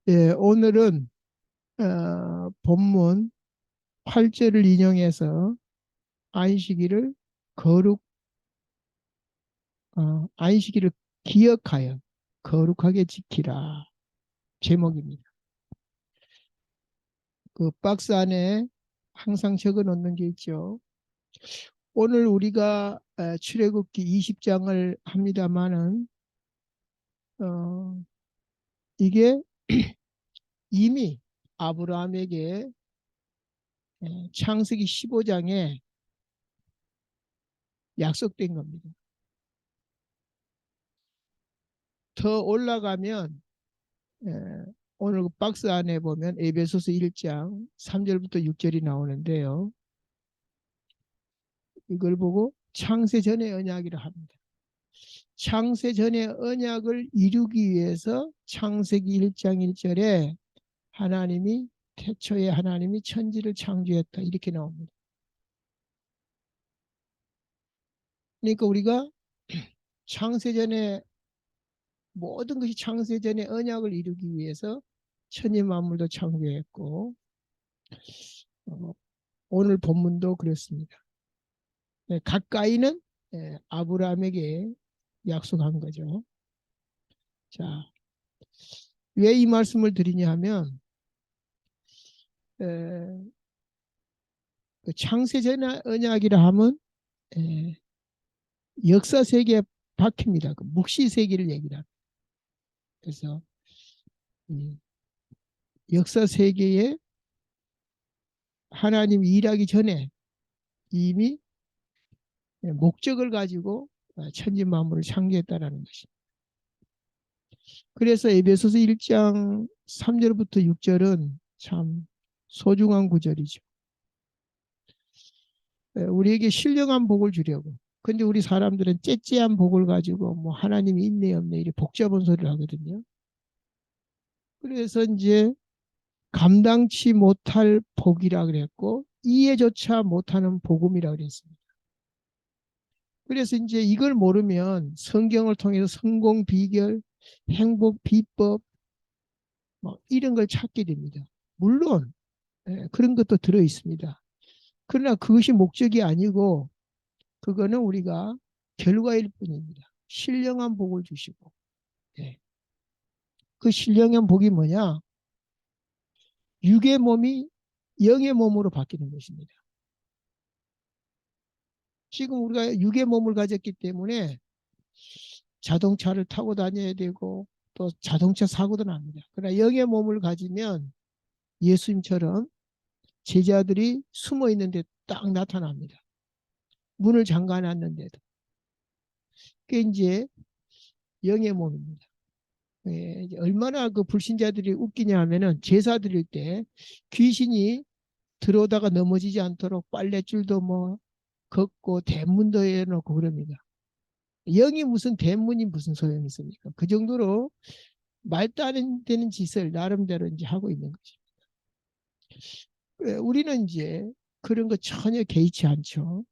예, 오늘은 본문 8절을 인용해서 안식일을 거룩, 안식일을 기억하여 거룩하게 지키라 제목입니다. 그 박스 안에 항상 적어 놓는 게 있죠. 오늘 우리가 출애굽기 20장을 합니다마는 이게 이미 아브라함에게 창세기 15장에 약속된 겁니다. 더 올라가면 예, 오늘 그 박스 안에 보면 에베소서 1장 3절부터 6절이 나오는데요. 이걸 보고 창세 전의 언약이라 합니다. 창세 전의 언약을 이루기 위해서 창세기 1장 1절에 하나님이 태초에 하나님이 천지를 창조했다 이렇게 나옵니다. 그러니까 우리가 창세 전에 모든 것이 창세 전의 언약을 이루기 위해서 천지 만물도 창조했고 오늘 본문도 그렇습니다. 가까이는 아브라함에게 약속한 거죠. 자, 왜 이 말씀을 드리냐 하면 그 창세전 언약이라 하면 역사 세계에 박힙니다. 그 묵시 세계를 얘기합니다. 그래서 역사 세계에 하나님이 일하기 전에 이미 목적을 가지고 천지 만물을 창조했다라는 것입니다. 그래서 에베소서 1장 3절부터 6절은 참 소중한 구절이죠. 우리에게 신령한 복을 주려고. 근데 우리 사람들은 째째한 복을 가지고 뭐 하나님이 있네 없네 이렇게 복잡한 소리를 하거든요. 그래서 이제 감당치 못할 복이라 그랬고 이해조차 못하는 복음이라 그랬습니다. 그래서 이제 이걸 모르면 성경을 통해서 성공 비결, 행복 비법 뭐 이런 걸 찾게 됩니다. 물론 그런 것도 들어 있습니다. 그러나 그것이 목적이 아니고 그거는 우리가 결과일 뿐입니다. 신령한 복을 주시고 예. 그 신령한 복이 뭐냐? 육의 몸이 영의 몸으로 바뀌는 것입니다. 지금 우리가 육의 몸을 가졌기 때문에 자동차를 타고 다녀야 되고 또 자동차 사고도 납니다. 그러나 영의 몸을 가지면 예수님처럼 제자들이 숨어 있는데 딱 나타납니다. 문을 잠가 놨는데도. 그게 이제 영의 몸입니다. 얼마나 그 불신자들이 웃기냐 하면은 제사 드릴 때 귀신이 들어오다가 넘어지지 않도록 빨랫줄도 뭐 걷고 대문도 해놓고 그럽니다. 영이 무슨 대문이 무슨 소용이 있습니까? 그 정도로 말도 안 되는 짓을 나름대로 이제 하고 있는 거죠. 우리는 이제 그런 거 전혀 개의치 않죠.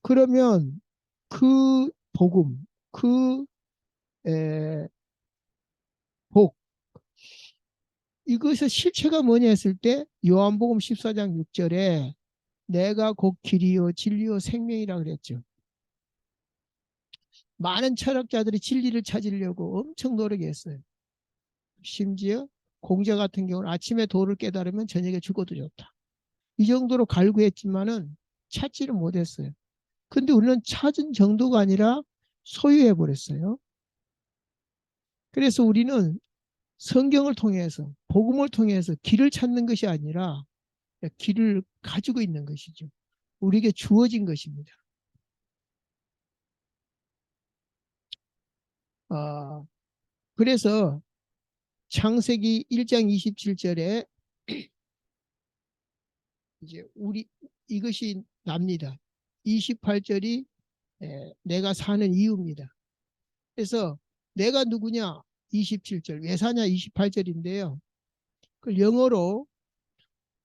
그러면 그 복음, 그 에, 복, 이것의 실체가 뭐냐 했을 때 요한복음 14장 6절에 내가 곧 길이요 진리요 생명이라 그랬죠. 많은 철학자들이 진리를 찾으려고 엄청 노력했어요. 심지어 공자 같은 경우는 아침에 도를 깨달으면 저녁에 죽어도 좋다. 이 정도로 갈구했지만은 찾지를 못했어요. 근데 우리는 찾은 정도가 아니라 소유해 버렸어요. 그래서 우리는 성경을 통해서 복음을 통해서 길을 찾는 것이 아니라 길을 가지고 있는 것이죠. 우리에게 주어진 것입니다. 그래서 창세기 1장 27절에 이제 우리 이것이 납니다. 28절이 내가 사는 이유입니다. 그래서 내가 누구냐 27절 왜 사냐 28절인데요. 그 영어로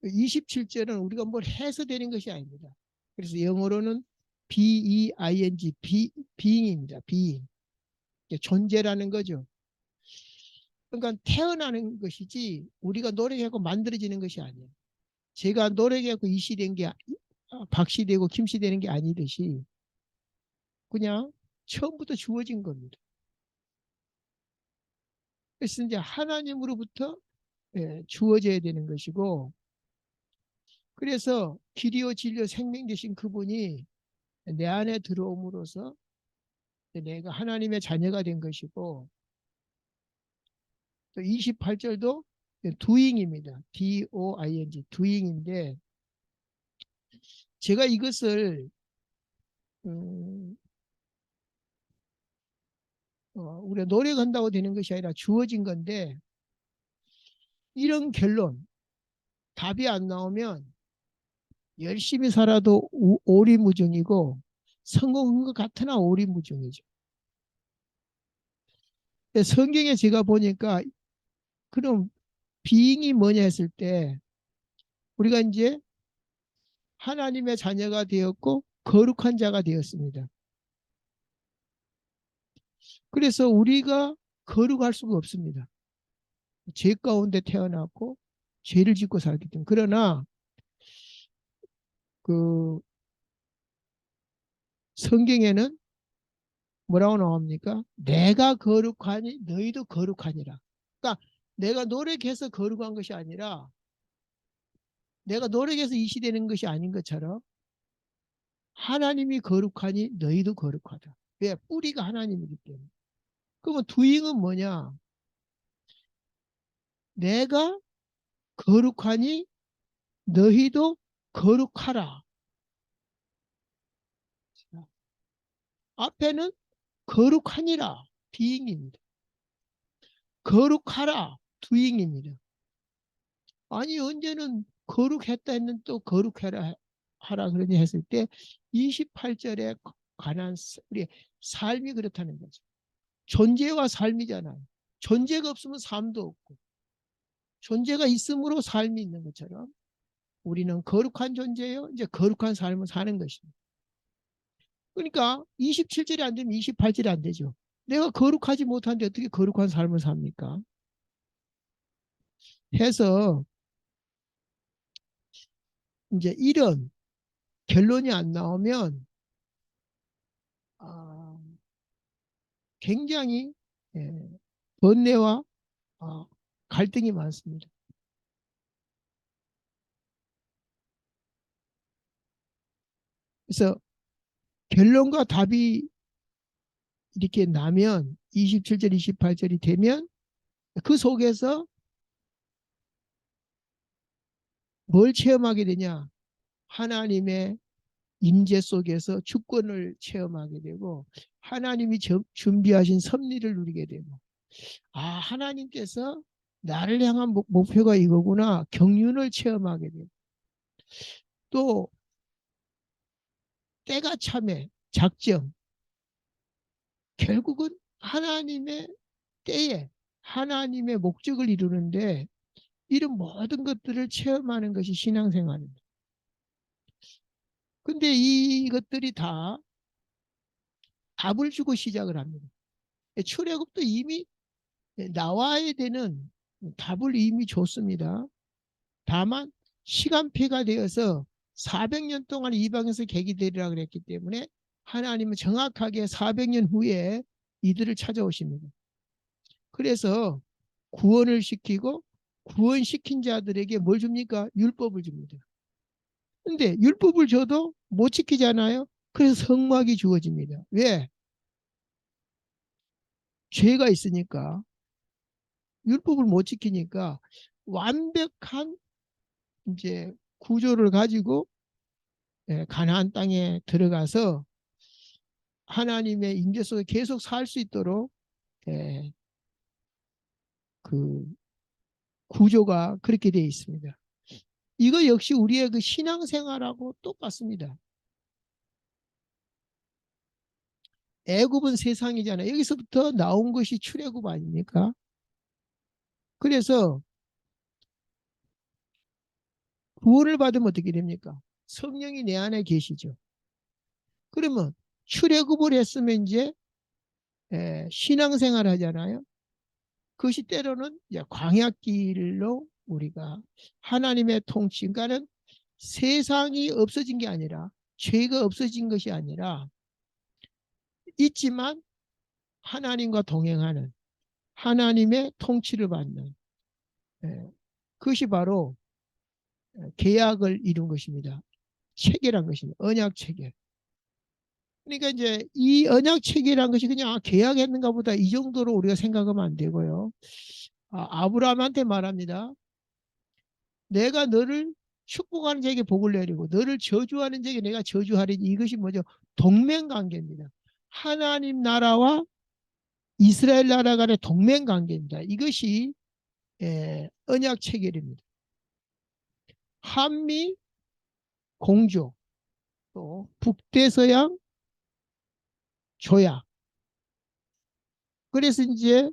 27절은 우리가 뭘 해서 되는 것이 아닙니다. 그래서 영어로는 being, being입니다. being. 존재라는 거죠. 그러니까 태어나는 것이지 우리가 노력하고 만들어지는 것이 아니에요. 제가 노력하고 이씨 된 게 박씨 되고 김씨 되는 게 아니듯이 그냥 처음부터 주어진 겁니다. 그래서 이제 하나님으로부터 주어져야 되는 것이고, 그래서 길이요 진리요 생명 되신 그분이 내 안에 들어옴으로써 내가 하나님의 자녀가 된 것이고, 또 28절도 doing입니다. D-O-I-N-G, doing인데, 제가 이것을 음, 우리가 노력한다고 되는 것이 아니라 주어진 건데, 이런 결론, 답이 안 나오면 열심히 살아도 오리무중이고 성공한 것 같으나 오리무중이죠. 성경에 제가 보니까 그럼 비잉이 뭐냐 했을 때 우리가 이제 하나님의 자녀가 되었고 거룩한 자가 되었습니다. 그래서 우리가 거룩할 수가 없습니다. 죄 가운데 태어났고 죄를 짓고 살기 때문에. 그러나 그 성경에는 뭐라고 나옵니까? 내가 거룩하니 너희도 거룩하니라. 그러니까 내가 노력해서 거룩한 것이 아니라 내가 노력해서 이시되는 것이 아닌 것처럼 하나님이 거룩하니 너희도 거룩하다. 왜? 뿌리가 하나님이기 때문에. 그러면 두잉은 뭐냐? 내가 거룩하니 너희도 거룩하라. 앞에는 거룩하니라. 비잉입니다. 거룩하라. 두잉입니다. 아니 언제는 거룩했다 했는 또 거룩해라 하라 그러니 했을 때 28절에 관한 우리 삶이 그렇다는 거죠. 존재와 삶이잖아요. 존재가 없으면 삶도 없고 존재가 있으므로 삶이 있는 것처럼 우리는 거룩한 존재예요. 이제 거룩한 삶을 사는 것입니다. 그러니까 27절이 안 되면 28절이 안 되죠. 내가 거룩하지 못한데 어떻게 거룩한 삶을 삽니까? 해서 이제 이런 결론이 안 나오면 아, 굉장히 번뇌와 갈등이 많습니다. 그래서 결론과 답이 이렇게 나면 27절, 28절이 되면 그 속에서 뭘 체험하게 되냐? 하나님의 임재 속에서 주권을 체험하게 되고 하나님이 준비하신 섭리를 누리게 되고 하나님께서 나를 향한 목표가 이거구나 경륜을 체험하게 되고 또 때가 참에 작정 결국은 하나님의 때에 하나님의 목적을 이루는데 이런 모든 것들을 체험하는 것이 신앙생활입니다. 근데 이것들이 다 답을 주고 시작을 합니다. 출애굽도 이미 나와야 되는 답을 이미 줬습니다. 다만 시간표가 되어서 400년 동안 이방에서 객이 되리라 그랬기 때문에 하나님은 정확하게 400년 후에 이들을 찾아오십니다. 그래서 구원을 시키고 구원시킨 자들에게 뭘 줍니까? 율법을 줍니다. 근데 율법을 줘도 못 지키잖아요. 그래서 성막이 주어집니다. 왜? 죄가 있으니까 율법을 못 지키니까 완벽한 이제 구조를 가지고 가나안 땅에 들어가서 하나님의 임재 속에 계속 살 수 있도록 그 구조가 그렇게 되어 있습니다. 이거 역시 우리의 그 신앙생활하고 똑같습니다. 애굽은 세상이잖아요. 여기서부터 나온 것이 출애굽 아닙니까? 그래서 구원을 받으면 어떻게 됩니까? 성령이 내 안에 계시죠. 그러면 출애굽을 했으면 이제 신앙생활 하잖아요. 그것이 때로는 이제 광야길로 우리가 하나님의 통치, 그러니까는 세상이 없어진 게 아니라, 죄가 없어진 것이 아니라 있지만 하나님과 동행하는, 하나님의 통치를 받는, 예, 그것이 바로 계약을 이룬 것입니다. 체계란 것입니다. 언약 체계. 그러니까 이제 이 언약 체계란 것이 그냥 계약했는가 보다 이 정도로 우리가 생각하면 안 되고요. 아브라함한테 말합니다. 내가 너를 축복하는 자에게 복을 내리고 너를 저주하는 자에게 내가 저주하리니, 이것이 뭐죠? 동맹관계입니다. 하나님 나라와 이스라엘 나라 간의 동맹관계입니다. 이것이 언약 체결입니다. 한미 공조, 또 북대서양 조약. 그래서 이제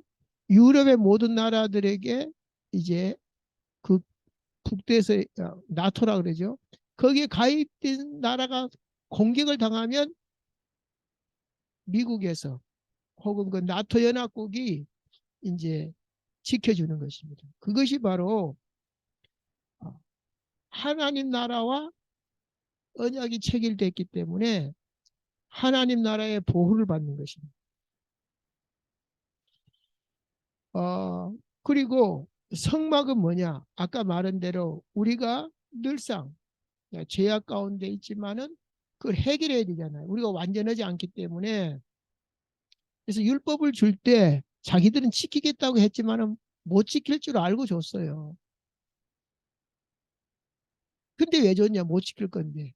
유럽의 모든 나라들에게 이제 그 북대서 나토라 그러죠. 거기에 가입된 나라가 공격을 당하면 미국에서 혹은 그 나토 연합국이 이제 지켜주는 것입니다. 그것이 바로 하나님 나라와 언약이 체결됐기 때문에 하나님 나라의 보호를 받는 것입니다. 그리고 성막은 뭐냐? 아까 말한 대로 우리가 늘상 죄악 가운데 있지만은 그걸 해결해야 되잖아요. 우리가 완전하지 않기 때문에. 그래서 율법을 줄 때 자기들은 지키겠다고 했지만은 못 지킬 줄 알고 줬어요. 근데 왜 줬냐? 못 지킬 건데.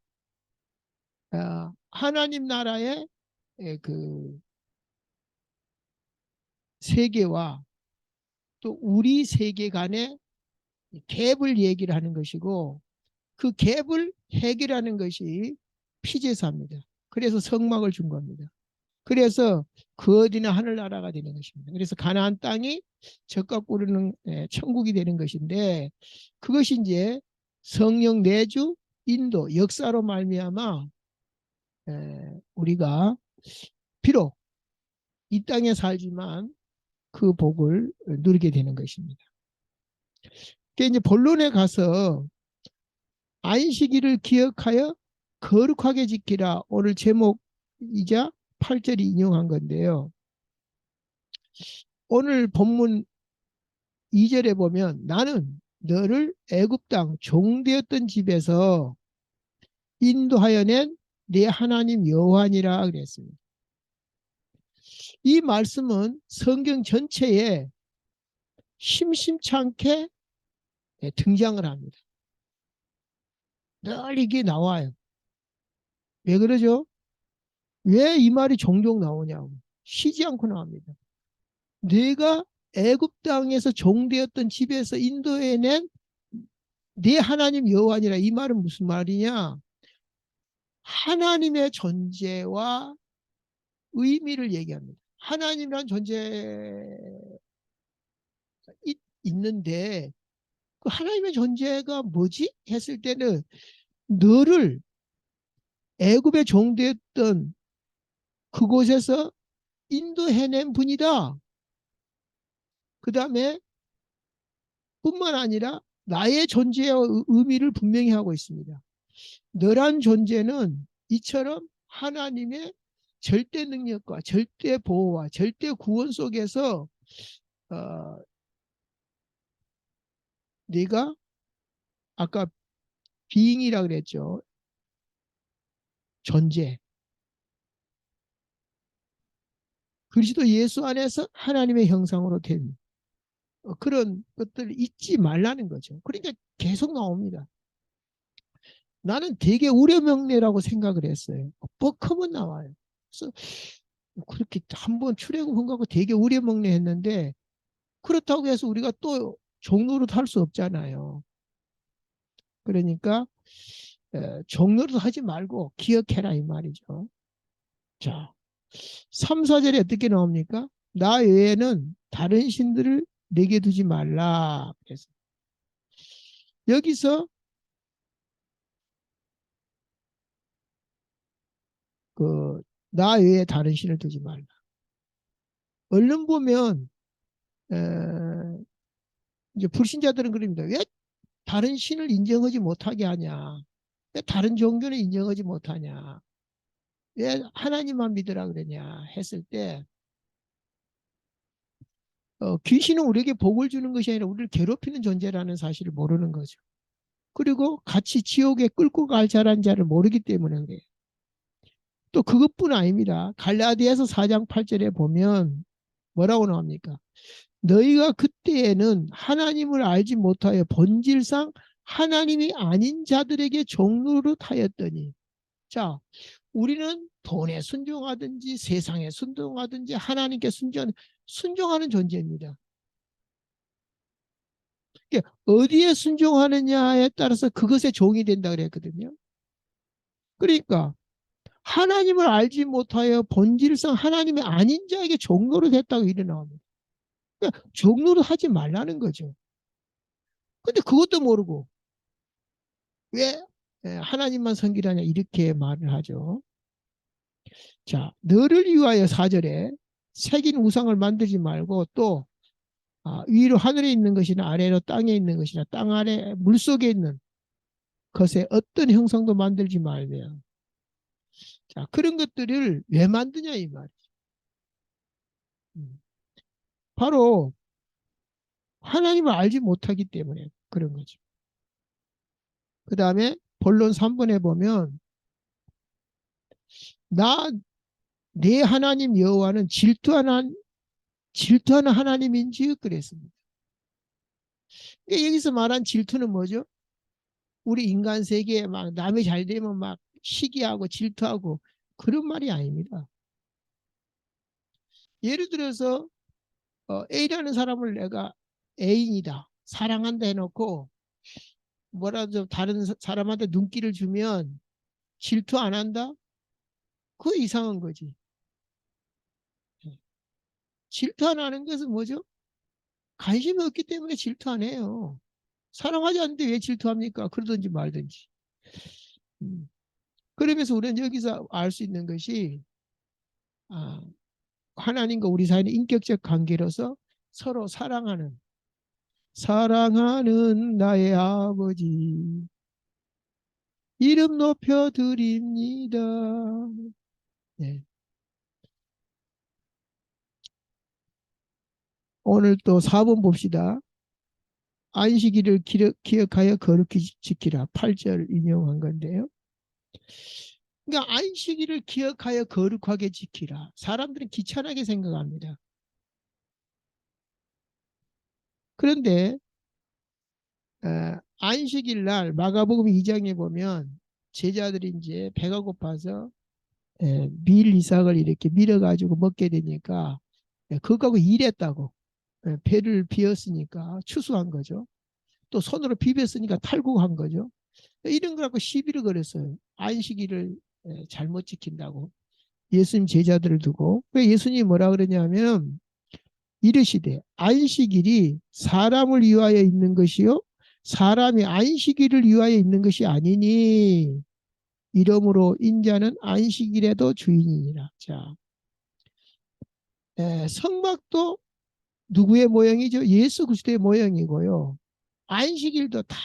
하나님 나라의 그 세계와 또 우리 세계 간의 갭을 얘기를 하는 것이고, 그 갭을 해결하는 것이 피제사입니다. 그래서 성막을 준 겁니다. 그래서 그 어디나 하늘나라가 되는 것입니다. 그래서 가나안 땅이 젖과 꿀르는 천국이 되는 것인데, 그것이 이제 성령 내주 인도 역사로 말미암아 우리가 비록 이 땅에 살지만 그 복을 누리게 되는 것입니다. 그러니까 이제 본론에 가서 안식일을 기억하여 거룩하게 지키라, 오늘 제목이자 8절이 인용한 건데요. 오늘 본문 2절에 보면 나는 너를 애굽 땅 종되었던 집에서 인도하여 낸 내 하나님 여호와니라 그랬습니다. 이 말씀은 성경 전체에 심심찮게 등장을 합니다. 늘 이게 나와요. 왜 그러죠? 왜 이 말이 종종 나오냐고. 쉬지 않고 나옵니다. 내가 애굽 땅에서 종되었던 집에서 인도해낸 네 하나님 여호와니라, 이 말은 무슨 말이냐? 하나님의 존재와 의미를 얘기합니다. 하나님이란 존재가 있는데 그 하나님의 존재가 뭐지? 했을 때는 너를 애굽에 종되었던 그곳에서 인도해낸 분이다. 그 다음에 뿐만 아니라 나의 존재와 의미를 분명히 하고 있습니다. 너란 존재는 이처럼 하나님의 절대 능력과 절대 보호와 절대 구원 속에서 어, 네가 아까 비잉이라 그랬죠. 존재. 그리스도 예수 안에서 하나님의 형상으로 된 그런 것들을 잊지 말라는 거죠. 그러니까 계속 나옵니다. 나는 되게 우려명례라고 생각을 했어요. 뻑하면 나와요. 그래서 그렇게 한번 출애굽한다고 되게 우려명례 했는데, 그렇다고 해서 우리가 또 종로로 할 수 없잖아요. 그러니까 종로로 하지 말고 기억해라 이 말이죠. 자, 3, 4절에 어떻게 나옵니까? 나 외에는 다른 신들을 내게 두지 말라. 그래서 여기서 그 나 외에 다른 신을 두지 말라. 얼른 보면 에, 이제 불신자들은 그럽니다. 왜 다른 신을 인정하지 못하게 하냐? 왜 다른 종교는 인정하지 못하냐? 왜 하나님만 믿으라 그러냐 했을 때 귀신은 우리에게 복을 주는 것이 아니라 우리를 괴롭히는 존재라는 사실을 모르는 거죠. 그리고 같이 지옥에 끌고 갈 자란 자를 모르기 때문에 그래요. 또 그것뿐 아닙니다. 갈라디아서 4장 8절에 보면 뭐라고 나옵니까? 너희가 그때에는 하나님을 알지 못하여 본질상 하나님이 아닌 자들에게 종노릇 하였더니. 자, 우리는 돈에 순종하든지 세상에 순종하든지 하나님께 순종하는 존재입니다. 어디에 순종하느냐에 따라서 그것의 종이 된다 그랬거든요. 그러니까 하나님을 알지 못하여 본질상 하나님이 아닌 자에게 종노릇 했다고 일어나옵니다. 그러니까 종노릇 하지 말라는 거죠. 근데 그것도 모르고 왜 하나님만 섬기라냐 이렇게 말을 하죠. 자, 너를 위하여 4절에 새긴 우상을 만들지 말고 또 위로 하늘에 있는 것이나 아래로 땅에 있는 것이나 땅 아래 물속에 있는 것에 어떤 형상도 만들지 말며. 자, 그런 것들을 왜 만드냐 이 말이죠. 바로 하나님을 알지 못하기 때문에 그런 거죠. 그 다음에 본론 3번에 보면 내 하나님 여호와는 질투하는 하나님인지 그랬습니다. 그러니까 여기서 말한 질투는 뭐죠? 우리 인간 세계에 막 남이 잘 되면 막 시기하고 질투하고 그런 말이 아닙니다. 예를 들어서 A라는 사람을 내가 애인이다, 사랑한다 해놓고 뭐라도 다른 사람한테 눈길을 주면 질투 안 한다? 그거 이상한 거지. 질투 안 하는 것은 뭐죠? 관심이 없기 때문에 질투 안 해요. 사랑하지 않는데 왜 질투합니까? 그러든지 말든지. 음. 그러면서 우리는 여기서 알 수 있는 것이 아, 하나님과 우리 사이는 인격적 관계로서 서로 사랑하는 나의 아버지 이름 높여 드립니다. 네. 오늘 또 4번 봅시다. 안식일을 기억하여 거룩히 지키라. 8절 인용한 건데요. 그러니까 안식일을 기억하여 거룩하게 지키라. 사람들은 귀찮게 생각합니다. 그런데 안식일 날 마가복음 2장에 보면 제자들이 이제 배가 고파서 밀 이삭을 이렇게 밀어가지고 먹게 되니까 그거하고 일했다고 배를 비웠으니까 추수한 거죠. 또 손으로 비볐으니까 탈곡한 거죠. 이런 거 갖고 시비를 걸었어요. 안식일을 잘못 지킨다고. 예수님 제자들을 두고. 예수님이 뭐라 그러냐면 이르시되 안식일이 사람을 위하여 있는 것이요 사람이 안식일을 위하여 있는 것이 아니니 이러므로 인자는 안식일에도 주인이니라. 자, 성막도 누구의 모형이죠? 예수 그리스도의 모형이고요. 안식일도 다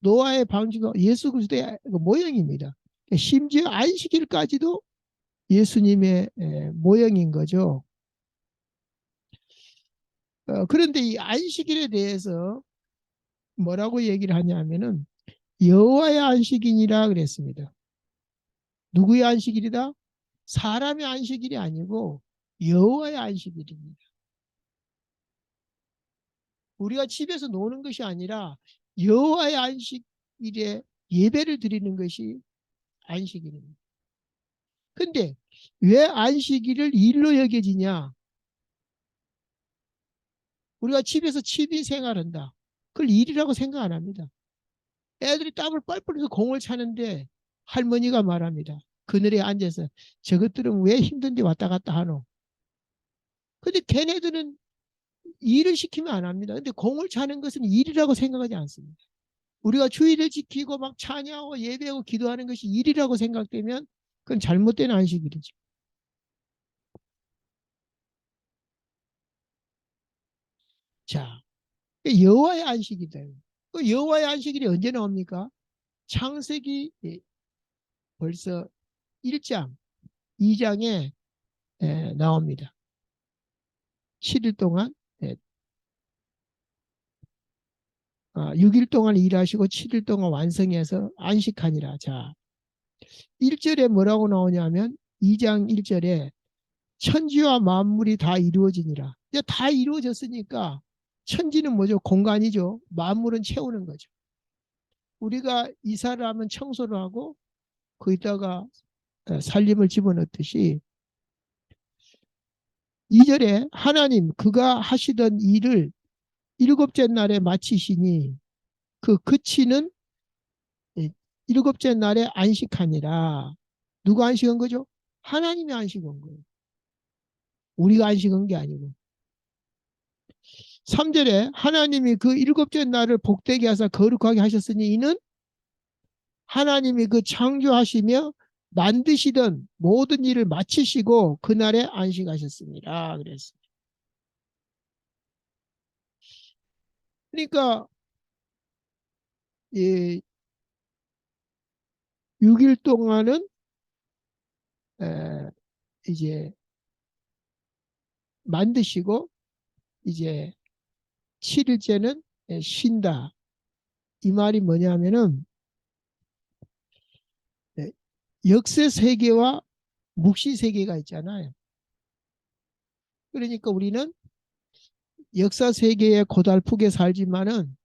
노아의 방주가 예수 그리스도의 모형입니다. 심지어 안식일까지도 예수님의 모형인 거죠. 그런데 이 안식일에 대해서 뭐라고 얘기를 하냐면은 여호와의 안식일이라 그랬습니다. 누구의 안식일이다? 사람의 안식일이 아니고 여호와의 안식일입니다. 우리가 집에서 노는 것이 아니라 여호와의 안식일에 예배를 드리는 것이 안식일입니다. 근데 왜 안식일을 일로 여겨지냐? 우리가 집에서 취미 생활한다. 그걸 일이라고 생각 안 합니다. 애들이 땀을 뻘뻘 흘려서 공을 차는데 할머니가 말합니다. 그늘에 앉아서 저것들은 왜 힘든데 왔다 갔다 하노? 근데 걔네들은 일을 시키면 안 합니다. 근데 공을 차는 것은 일이라고 생각하지 않습니다. 우리가 주의를 지키고 막 찬양하고 예배하고 기도하는 것이 일이라고 생각되면 그건 잘못된 안식일이죠. 자, 여호와의 안식이다. 그 여호와의 안식일이 언제 나옵니까? 창세기 벌써 1장, 2장에 나옵니다. 7일 동안 6일 동안 일하시고 7일 동안 완성해서 안식하니라. 자, 1절에 뭐라고 나오냐면 2장 1절에 천지와 만물이 다 이루어지니라. 이제 다 이루어졌으니까 천지는 뭐죠? 공간이죠. 만물은 채우는 거죠. 우리가 이사를 하면 청소를 하고 거기다가 살림을 집어넣듯이 2절에 하나님 그가 하시던 일을 일곱째 날에 마치시니 그 그치는 일곱째 날에 안식하니라. 누가 안식한 거죠? 하나님이 안식한 거예요. 우리가 안식한 게 아니고. 3절에 하나님이 그 일곱째 날을 복되게 하사 거룩하게 하셨으니 이는 하나님이 그 창조하시며 만드시던 모든 일을 마치시고 그날에 안식하셨습니다. 그랬어요. 그러니까 이 6일 동안은 이제 만드시고 이제 7일째는 쉰다. 이 말이 뭐냐면은 역세 세계와 묵시 세계가 있잖아요. 그러니까 우리는 역사 세계에 고달프게 살지만은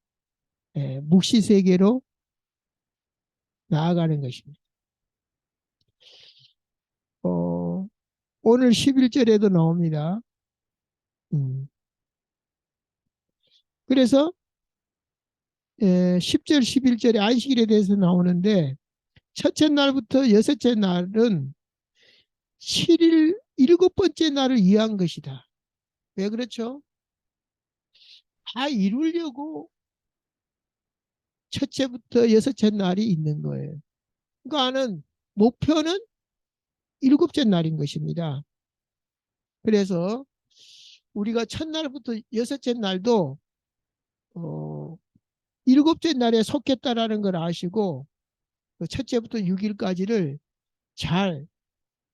묵시 세계로 나아가는 것입니다. 오늘 11절에도 나옵니다. 그래서 10절, 11절에 안식일에 대해서 나오는데 첫째 날부터 여섯째 날은 7일 일곱 번째 날을 위한 것이다. 왜 그렇죠? 다 이루려고 첫째부터 여섯째 날이 있는 거예요. 그러니까는 목표는 일곱째 날인 것입니다. 그래서 우리가 첫날부터 여섯째 날도 일곱째 날에 속했다라는 걸 아시고 첫째부터 6일까지를 잘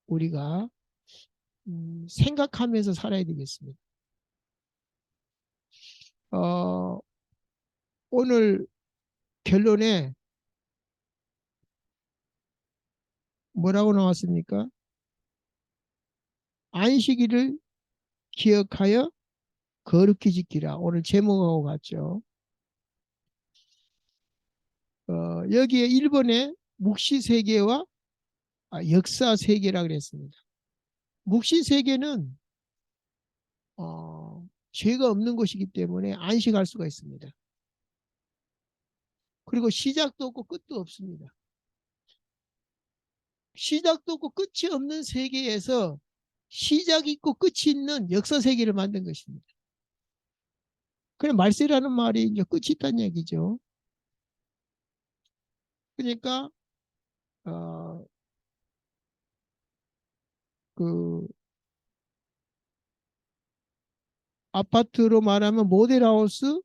우리가 생각하면서 살아야 되겠습니다. 오늘 결론에 뭐라고 나왔습니까? 안식일을 기억하여 거룩히 지키라. 오늘 제목하고 같죠. 여기에 1번에 묵시세계와 역사세계라 그랬습니다. 묵시세계는 죄가 없는 것이기 때문에 안식할 수가 있습니다. 그리고 시작도 없고 끝도 없습니다. 시작도 없고 끝이 없는 세계에서 시작이 있고 끝이 있는 역사세계를 만든 것입니다. 그래 말세라는 말이 이제 끝이 있다는 얘기죠. 그러니까 그 아파트로 말하면 모델하우스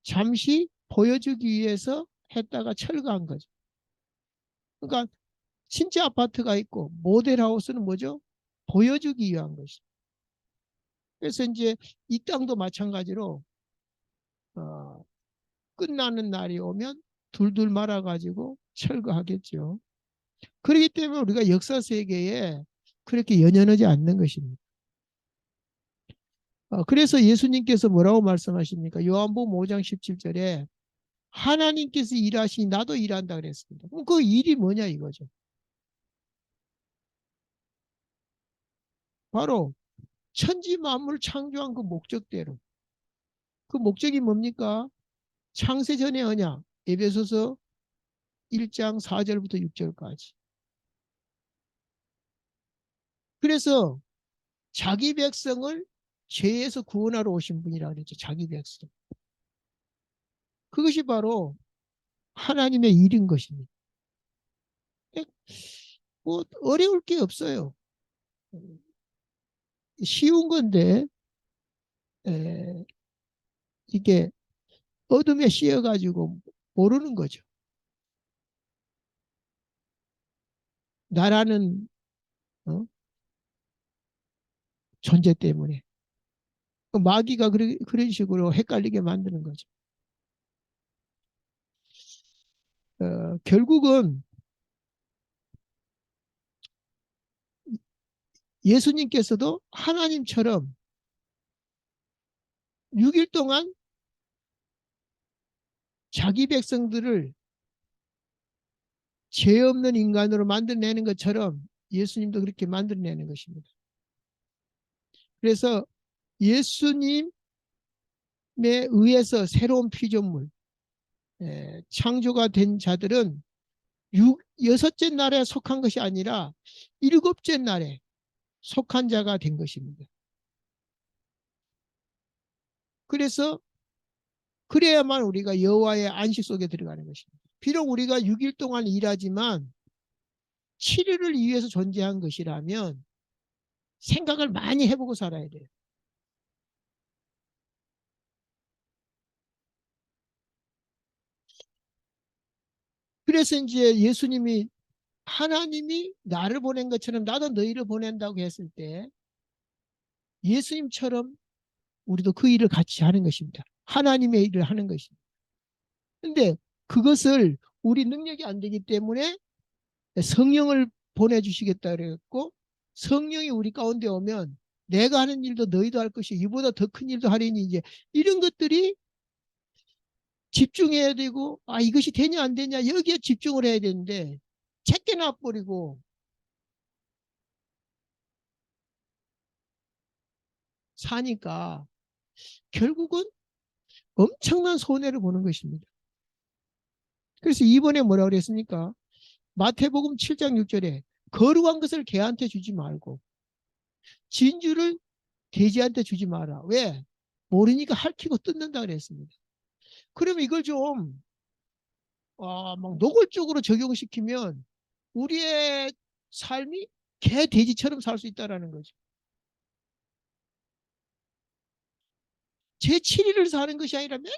잠시 보여주기 위해서 했다가 철거한 거죠. 그러니까 진짜 아파트가 있고 모델하우스는 뭐죠? 보여주기 위한 것이. 그래서 이제 이 땅도 마찬가지로 끝나는 날이 오면 둘둘 말아가지고 철거하겠죠. 그렇기 때문에 우리가 역사 세계에 그렇게 연연하지 않는 것입니다. 그래서 예수님께서 뭐라고 말씀하십니까? 요한복음 5장 17절에 하나님께서 일하시니 나도 일한다 그랬습니다. 그럼 그 일이 뭐냐 이거죠. 바로 천지 만물 창조한 그 목적대로. 그 목적이 뭡니까? 창세전의 언약. 에베소서 1장 4절부터 6절까지. 그래서 자기 백성을 죄에서 구원하러 오신 분이라 그랬죠. 자기 백성. 그것이 바로 하나님의 일인 것입니다. 뭐 어려울 게 없어요. 쉬운 건데 이게 어둠에 씌여가지고 모르는 거죠. 나라는 어? 존재 때문에. 마귀가 그런 식으로 헷갈리게 만드는 거죠. 결국은 예수님께서도 하나님처럼 6일 동안 자기 백성들을 죄 없는 인간으로 만들어내는 것처럼 예수님도 그렇게 만들어내는 것입니다. 그래서 예수님에 의해서 새로운 피조물, 창조가 된 자들은 여섯째 날에 속한 것이 아니라 일곱째 날에 속한 자가 된 것입니다. 그래서 그래야만 우리가 여호와의 안식 속에 들어가는 것입니다. 비록 우리가 6일 동안 일하지만 7일을 위해서 존재한 것이라면 생각을 많이 해보고 살아야 돼요. 그래서 이제 예수님이 하나님이 나를 보낸 것처럼 나도 너희를 보낸다고 했을 때 예수님처럼 우리도 그 일을 같이 하는 것입니다. 하나님의 일을 하는 것입니다. 근데 그것을 우리 능력이 안 되기 때문에 성령을 보내주시겠다 그랬고, 성령이 우리 가운데 오면 내가 하는 일도 너희도 할 것이 이보다 더 큰 일도 하리니, 이제 이런 것들이 집중해야 되고, 아 이것이 되냐 안 되냐 여기에 집중을 해야 되는데 책게 놔버리고 사니까 결국은 엄청난 손해를 보는 것입니다. 그래서 이번에 뭐라고 그랬습니까? 마태복음 7장 6절에 거룩한 것을 개한테 주지 말고 진주를 돼지한테 주지 마라. 왜? 모르니까 핥히고 뜯는다 그랬습니다. 그러면 이걸 좀 막 노골적으로 적용시키면 우리의 삶이 개, 돼지처럼 살 수 있다는 거죠. 제 7일을 사는 것이 아니라 맨날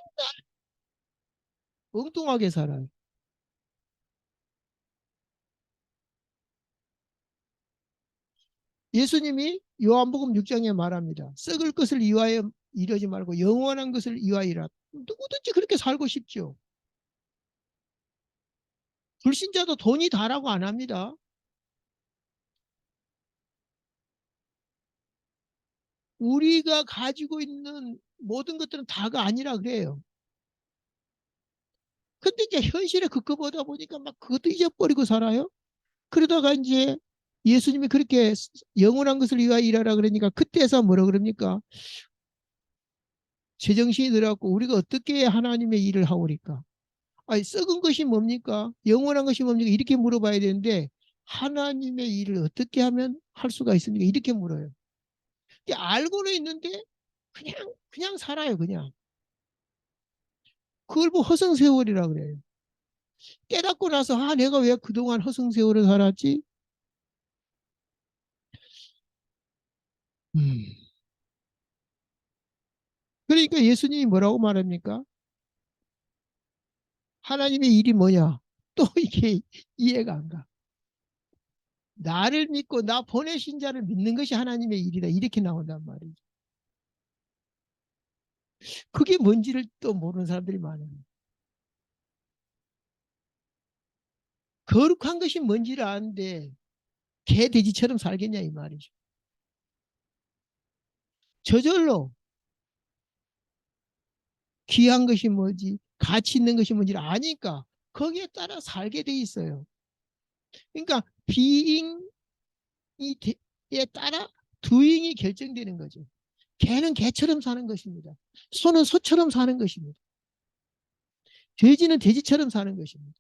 엉뚱하게 살아요. 예수님이 요한복음 6장에 말합니다. 썩을 것을 위하여 이러지 말고 영원한 것을 위하여라. 누구든지 그렇게 살고 싶죠. 불신자도 돈이 다라고 안 합니다. 우리가 가지고 있는 모든 것들은 다가 아니라 그래요. 근데 이제 현실에 그거보다 보니까 막 그것도 잊어버리고 살아요. 그러다가 이제 예수님이 그렇게 영원한 것을 위하여 일하라 그러니까 그때서 뭐라 그럽니까? 제정신이 들어갖고 우리가 어떻게 하나님의 일을 하오리까? 아니, 썩은 것이 뭡니까? 영원한 것이 뭡니까? 이렇게 물어봐야 되는데 하나님의 일을 어떻게 하면 할 수가 있습니까? 이렇게 물어요. 알고는 있는데 그냥 살아요, 그냥. 그걸 뭐 허송세월이라 그래요. 깨닫고 나서 내가 왜 그동안 허송세월을 살았지? 음. 그러니까 예수님이 뭐라고 말합니까? 하나님의 일이 뭐냐? 또 이게 이해가 안 가. 나를 믿고 나 보내신 자를 믿는 것이 하나님의 일이다. 이렇게 나온단 말이죠. 그게 뭔지를 또 모르는 사람들이 많아요. 거룩한 것이 뭔지를 아는데 개 돼지처럼 살겠냐 이 말이죠. 저절로 귀한 것이 뭐지, 가치 있는 것이 뭔지를 아니까 거기에 따라 살게 돼 있어요. 그러니까 비잉에 따라 두잉이 결정되는 거죠. 개는 개처럼 사는 것입니다. 소는 소처럼 사는 것입니다. 돼지는 돼지처럼 사는 것입니다.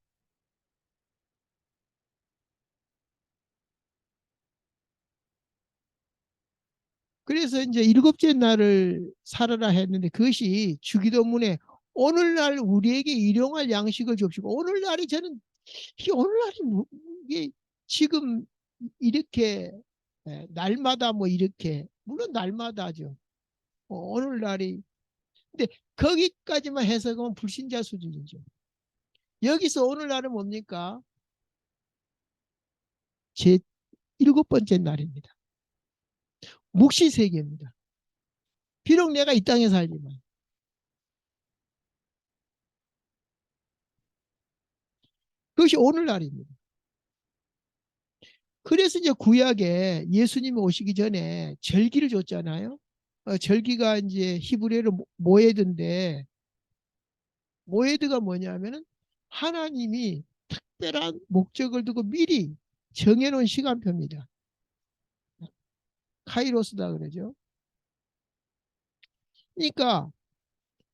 그래서 이제 일곱째 날을 살아라 했는데 그것이 주기도문에 오늘날 우리에게 일용할 양식을 줍시고, 오늘날이 저는 오늘날이 이게 지금 이렇게 날마다 뭐 이렇게 물론 날마다죠. 오늘날이 근데 거기까지만 해석하면 불신자 수준이죠. 여기서 오늘날은 뭡니까? 제 7번째 날입니다. 묵시세계입니다. 비록 내가 이 땅에 살지만. 그것이 오늘날입니다. 그래서 이제 구약에 예수님이 오시기 전에 절기를 줬잖아요. 절기가 이제 히브리어로 모에드인데, 모에드가 뭐냐면은 하나님이 특별한 목적을 두고 미리 정해놓은 시간표입니다. 카이로스다 그러죠. 그러니까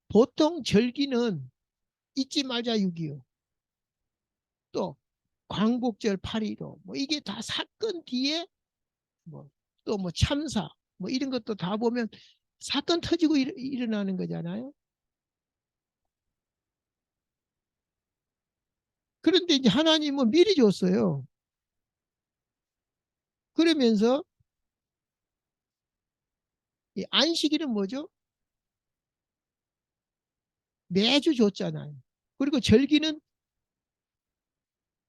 보통 절기는 잊지 말자 6.25, 또 광복절 8.15, 뭐 이게 다 사건 뒤에 뭐 또 뭐 참사 뭐 이런 것도 다 보면 사건 터지고 일어나는 거잖아요. 그런데 이제 하나님은 미리 줬어요. 그러면서 이 안식일은 뭐죠? 매주 줬잖아요. 그리고 절기는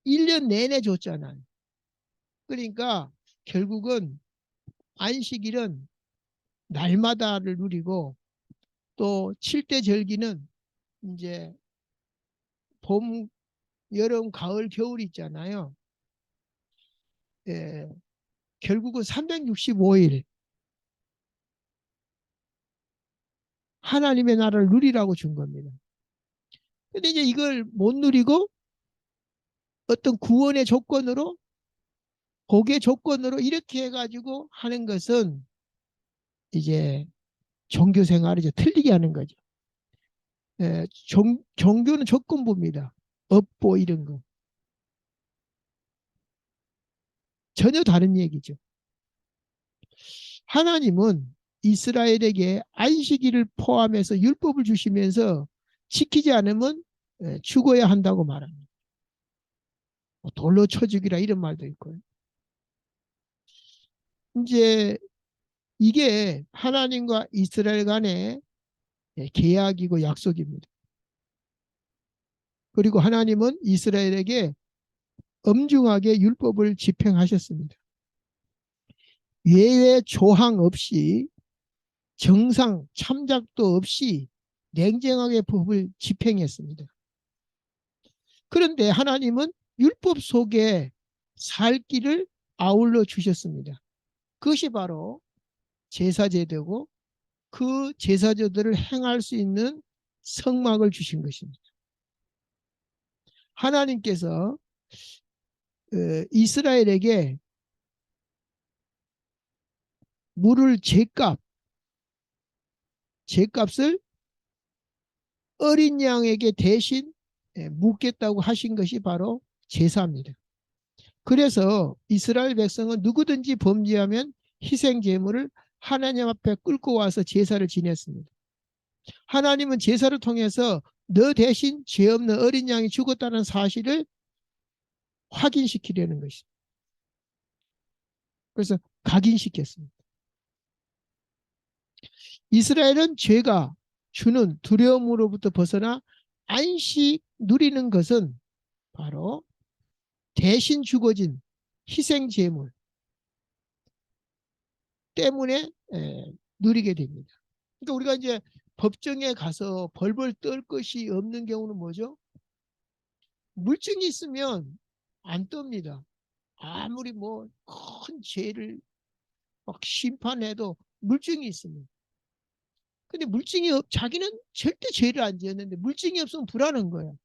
1년 내내 줬잖아요. 그러니까 결국은 안식일은 날마다를 누리고, 또 7대 절기는 이제 봄, 여름, 가을, 겨울 있잖아요. 예, 결국은 365일 하나님의 나라를 누리라고 준 겁니다. 근데 이제 이걸 못 누리고 어떤 구원의 조건으로, 복의 조건으로 이렇게 해가지고 하는 것은 이제 종교 생활을 이제 틀리게 하는 거죠. 예, 종교는 조건부입니다. 업보 이런 거. 전혀 다른 얘기죠. 하나님은 이스라엘에게 안식일을 포함해서 율법을 주시면서 지키지 않으면 죽어야 한다고 말합니다. 뭐 돌로 쳐 죽이라 이런 말도 있고요. 이제 이게 하나님과 이스라엘 간의 계약이고 약속입니다. 그리고 하나님은 이스라엘에게 엄중하게 율법을 집행하셨습니다. 예외 조항 없이, 정상 참작도 없이 냉정하게 법을 집행했습니다. 그런데 하나님은 율법 속에 살 길을 아울러 주셨습니다. 그것이 바로 제사제도고, 그 제사제도를 행할 수 있는 성막을 주신 것입니다. 하나님께서 이스라엘에게 물을 제값을 어린 양에게 대신 묻겠다고 하신 것이 바로 제사입니다. 그래서 이스라엘 백성은 누구든지 범죄하면 희생 제물을 하나님 앞에 끌고 와서 제사를 지냈습니다. 하나님은 제사를 통해서 너 대신 죄 없는 어린 양이 죽었다는 사실을 확인시키려는 것입니다. 그래서 각인시켰습니다. 이스라엘은 죄가 주는 두려움으로부터 벗어나 안식 누리는 것은 바로 대신 죽어진 희생 제물 때문에 누리게 됩니다. 그러니까 우리가 이제 법정에 가서 벌벌 떨 것이 없는 경우는 뭐죠? 물증이 있으면 안 떱니다. 아무리 뭐 큰 죄를 막 심판해도 물증이 있습니다. 근데 자기는 절대 죄를 안 지었는데 물증이 없으면 불안한 거예요.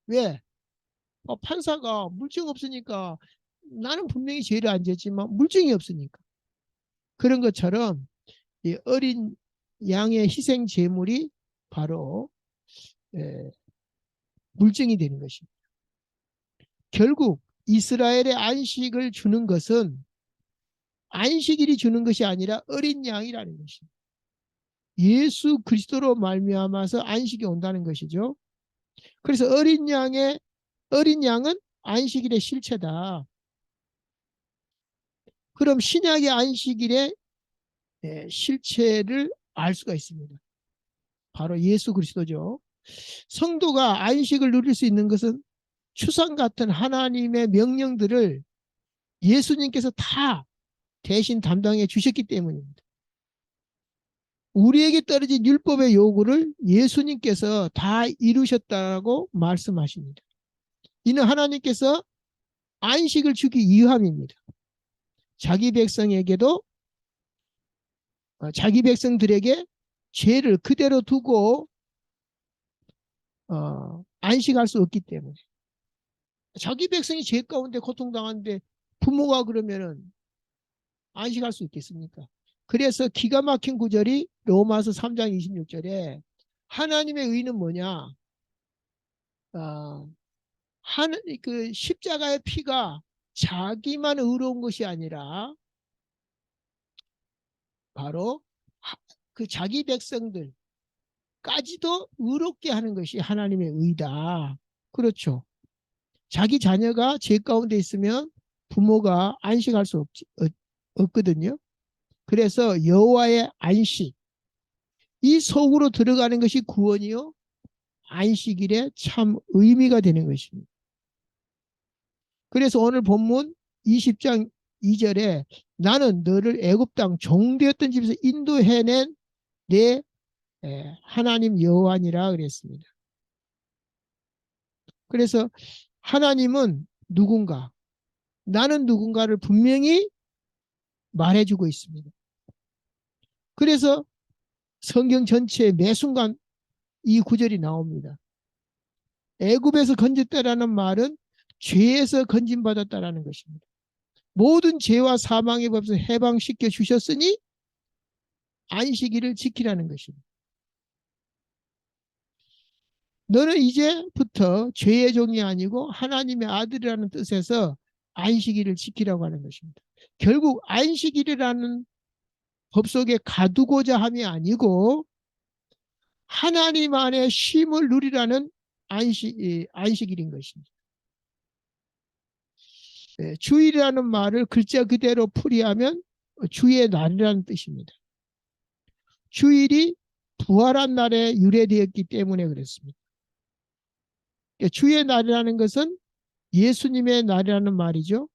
왜? 판사가 물증 없으니까, 나는 분명히 죄를 안 지었지만 물증이 없으니까. 그런 것처럼 이 어린 양의 희생 제물이 바로 물증이 되는 것입니다. 결국 이스라엘의 안식을 주는 것은 안식일이 주는 것이 아니라 어린 양이라는 것입니다. 예수 그리스도로 말미암아서 안식이 온다는 것이죠. 그래서 어린 양은 안식일의 실체다. 그럼 신약의 안식일의 실체를 알 수가 있습니다. 바로 예수 그리스도죠. 성도가 안식을 누릴 수 있는 것은 추상 같은 하나님의 명령들을 예수님께서 다 대신 담당해 주셨기 때문입니다. 우리에게 떨어진 율법의 요구를 예수님께서 다 이루셨다고 말씀하십니다. 이는 하나님께서 안식을 주기 위함입니다. 자기 백성에게도 자기 백성들에게 죄를 그대로 두고 안식할 수 없기 때문에 자기 백성이 죄 가운데 고통당하는데 부모가 그러면은 안식할 수 있겠습니까? 그래서 기가 막힌 구절이 로마서 3장 26절에 하나님의 의는 뭐냐? 그 십자가의 피가 자기만 의로운 것이 아니라 바로 그 자기 백성들까지도 의롭게 하는 것이 하나님의 의다. 그렇죠. 자기 자녀가 죄 가운데 있으면 부모가 안식할 수 없거든요. 그래서 여호와의 안식, 이 속으로 들어가는 것이 구원이요 안식일에 참 의미가 되는 것입니다. 그래서 오늘 본문 20장 2절에 나는 너를 애굽 땅 종되었던 집에서 인도해낸 내 하나님 여호와니라 그랬습니다. 그래서 하나님은 누군가, 나는 누군가를 분명히 말해주고 있습니다. 그래서 성경 전체에 매 순간 이 구절이 나옵니다. 애굽에서 건졌다라는 말은 죄에서 건진받았다라는 것입니다. 모든 죄와 사망의 법에서 해방시켜 주셨으니 안식일을 지키라는 것입니다. 너는 이제부터 죄의 종이 아니고 하나님의 아들이라는 뜻에서 안식일을 지키라고 하는 것입니다. 결국 안식일이라는 법 속에 가두고자 함이 아니고 하나님 안에 쉼을 누리라는 안식일인 것입니다. 주일이라는 말을 글자 그대로 풀이하면 주의 날이라는 뜻입니다. 주일이 부활한 날에 유래되었기 때문에 그렇습니다. 주의 날이라는 것은 예수님의 날이라는 말이죠.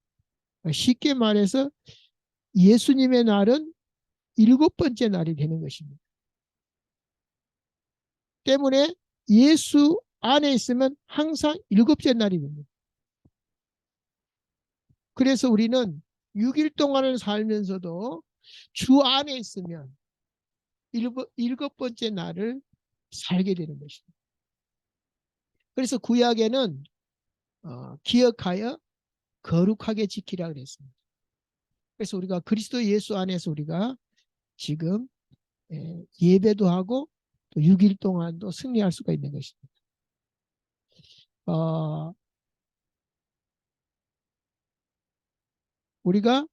쉽게 말해서 예수님의 날은 7번째 날이 되는 것입니다. 때문에 예수 안에 있으면 항상 7째 날이 됩니다. 그래서 우리는 6일 동안을 살면서도 주 안에 있으면 7번째 날을 살게 되는 것입니다. 그래서 구약에는 기억하여 거룩하게 지키라 그랬습니다. 그래서 우리가 그리스도 예수 안에서 우리가 지금 예배도 하고 또 6일 동안도 승리할 수가 있는 것입니다. 우리가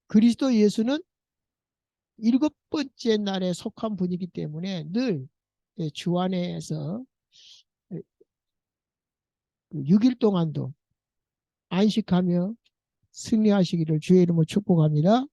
그리스도 예수는 7번째 날에 속한 분이기 때문에 늘 주 안에서 6일 동안도 안식하며 승리하시기를 주의 이름으로 축복합니다.